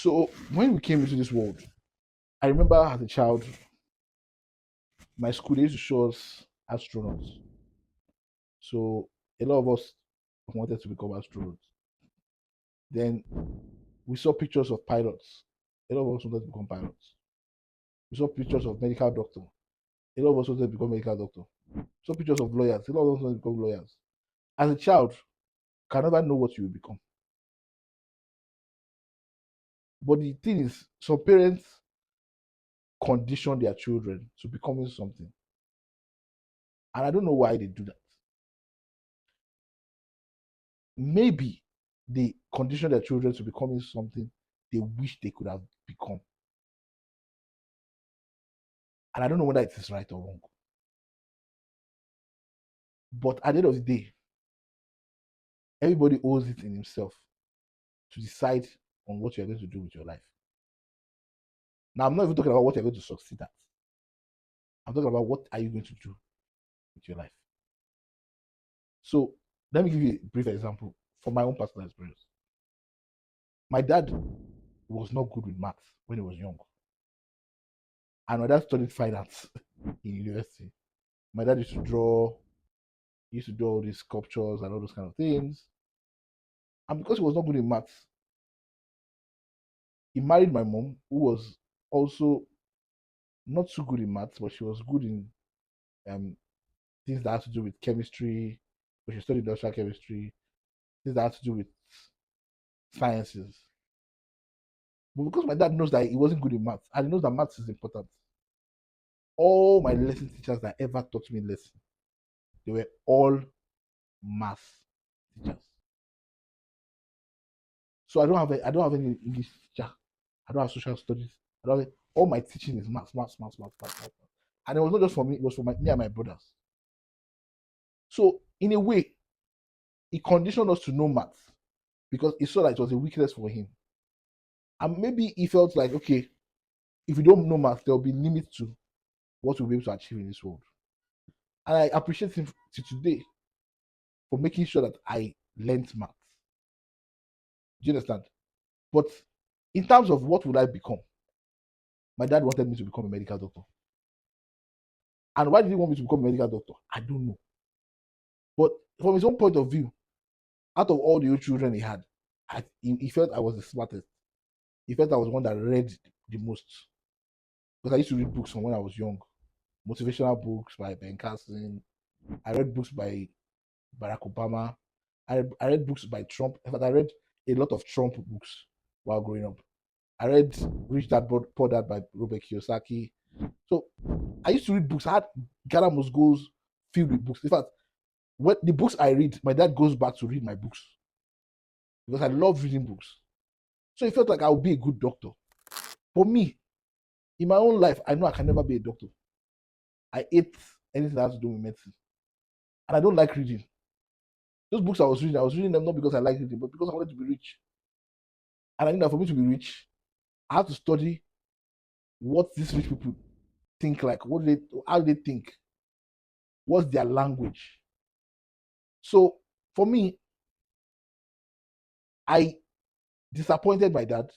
So when we came into this world, I remember as a child, my school they used to show us astronauts. So a lot of us wanted to become astronauts. Then we saw pictures of pilots. A lot of us wanted to become pilots. We saw pictures of medical doctor. A lot of us wanted to become medical doctor. We saw pictures of lawyers. A lot of us wanted to become lawyers. As a child, you can never know what you will become. But the thing is, some parents condition their children to becoming something. And I don't know why they do that. Maybe they condition their children to becoming something they wish they could have become. And I don't know whether it is right or wrong. But at the end of the day, everybody owes it in himself to decide on what you're going to do with your life. Now, I'm not even talking about what you're going to succeed at. I'm talking about what are you going to do with your life. So let me give you a brief example from my own personal experience. My dad was not good with maths when he was young. And my dad studied finance in university. My dad used to do all these sculptures and all those kind of things. And because he was not good in maths, he married my mom, who was also not so good in maths, but she was good in um, things that had to do with chemistry. But she studied industrial chemistry, things that had to do with sciences. But because my dad knows that he wasn't good in maths, and he knows that maths is important, all my lesson teachers that ever taught me lesson, they were all math teachers. So I don't have any English teacher. I don't have social studies. I don't have, all my teaching is maths. And it was not just for me, it was for me and my brothers. So in a way, he conditioned us to know maths because he saw that it was a weakness for him. And maybe he felt like, okay, if you don't know maths, there'll be limits to what we'll be able to achieve in this world. And I appreciate him to today for making sure that I learned maths. Do you understand? But in terms of what would I become, my dad wanted me to become a medical doctor. And why did he want me to become a medical doctor? I don't know. But from his own point of view, out of all the children he had, he felt I was the smartest. He felt I was one that read the most. Because I used to read books from when I was young. Motivational books by Ben Carson. I read books by Barack Obama. I read books by Trump. In fact, I read a lot of Trump books while growing up. I read Rich Dad Poor Dad by Robert Kiyosaki. So I used to read books. I had Ghana Must Goes filled with books. In fact, when the books I read, my dad goes back to read my books because I love reading books. So it felt like I would be a good doctor. For me, in my own life, I know I can never be a doctor. I hate anything that has to do with medicine. And I don't like reading. Those books I was reading them not because I like reading, but because I wanted to be rich. And I knew that for me to be rich, I have to study what these rich people think like. How do they think? What's their language? So for me, I disappointed my dad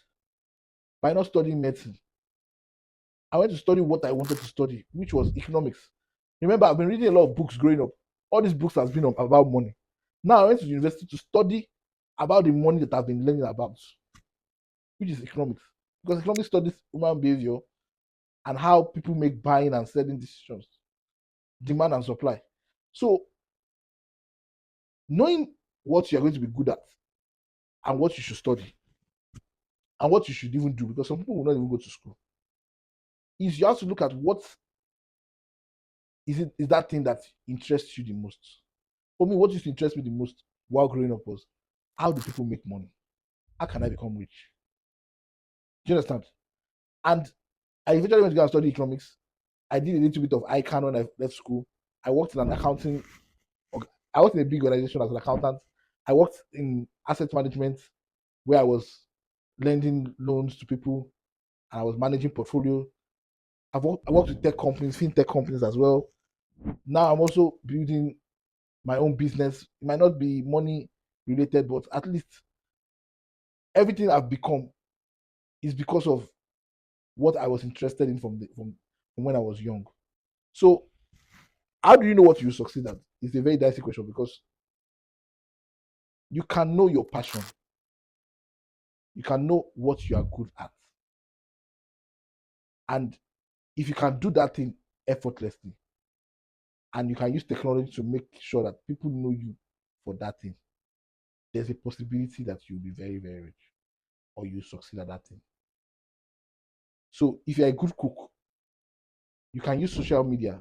by not studying medicine. I went to study what I wanted to study, which was economics. Remember, I've been reading a lot of books growing up. All these books has been about money. Now I went to university to study about the money that I've been learning about, which is economics. Because economics studies human behavior and how people make buying and selling decisions, demand and supply. So knowing what you're going to be good at and what you should study and what you should even do, because some people will not even go to school, is you have to look at what is that thing that interests you the most. For me, what used to interest me the most while growing up was how do people make money? How can I become rich? Do you understand? And I eventually went to go and study economics. I did a little bit of ICANN when I left school. I worked in an accounting. I worked in a big organization as an accountant. I worked in asset management where I was lending loans to people and I was managing portfolio. I worked with tech companies, fintech companies as well. Now I'm also building my own business. It might not be money related, but at least everything I've become is because of what I was interested in from when I was young. So how do you know what you succeed at? It's a very dicey question because you can know your passion, you can know what you are good at, and if you can do that thing effortlessly, and you can use technology to make sure that people know you for that thing, there's a possibility that you'll be very, very rich or you succeed at that thing. So if you're a good cook, you can use social media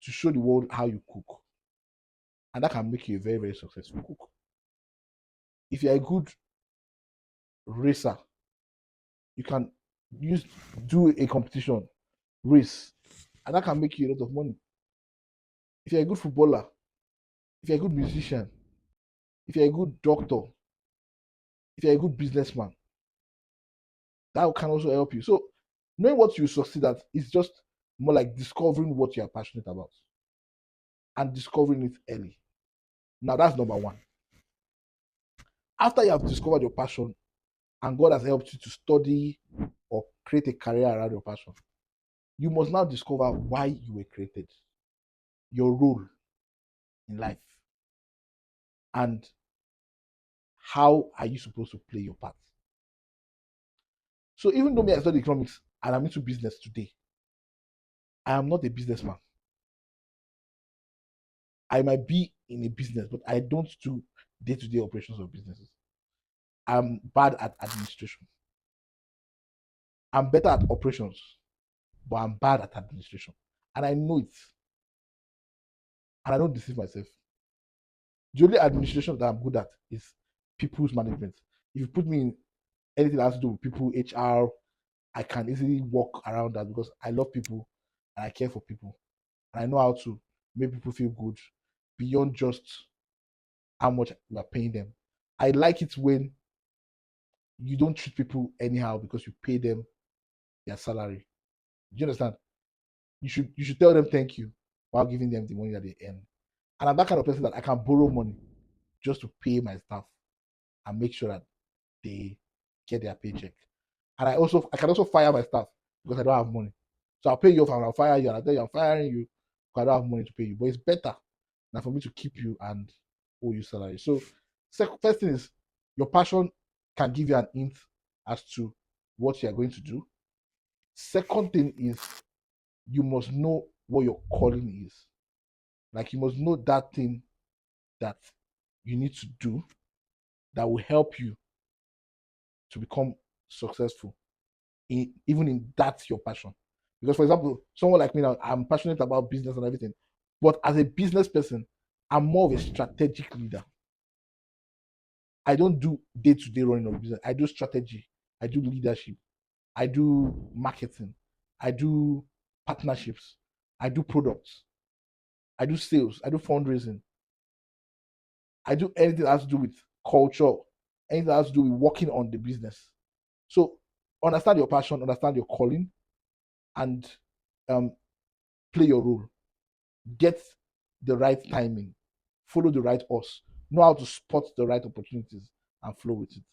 to show the world how you cook, and that can make you a very, very successful cook. If you're a good racer, you can use do a competition race, and that can make you a lot of money. If you're a good footballer, if you're a good musician, if you're a good doctor, if you're a good businessman, that can also help you. So knowing what you succeed at is just more like discovering what you are passionate about and discovering it early. Now that's number one. After you have discovered your passion and God has helped you to study or create a career around your passion, you must now discover why you were created, your role in life, and how are you supposed to play your part. So even though me I study economics and I'm into business today, I am not a businessman. I might be in a business, but I don't do day-to-day operations of businesses. I'm bad at administration. I'm better at operations, but I'm bad at administration. And I know it. And I don't deceive myself. The only administration that I'm good at is people's management. If you put me in anything that has to do with people, HR, I can easily walk around that because I love people and I care for people. And I know how to make people feel good beyond just how much we are paying them. I like it when you don't treat people anyhow because you pay them their salary. Do you understand? You should tell them thank you while giving them the money that they earn. And I'm that kind of person that I can borrow money just to pay my staff and make sure that they get their paycheck. And I can also fire my staff because I don't have money. So I'll pay you off and I'll fire you and I'll tell you I'm firing you because I don't have money to pay you. But it's better than for me to keep you and owe you salary. So first thing is your passion can give you an hint as to what you are going to do. Second thing is you must know what your calling is. Like you must know that thing that you need to do that will help you to become successful even in that's your passion. Because for example, someone like me now, I'm passionate about business and everything, but as a business person, I'm more of a strategic leader. I don't do day-to-day running of business. I do strategy, I do leadership, I do marketing, I do partnerships, I do products, I do sales, I do fundraising, I do anything that has to do with culture, anything that has to do with working on the business. So understand your passion, understand your calling, and um, play your role. Get the right timing, follow the right horse, know how to spot the right opportunities, and flow with it.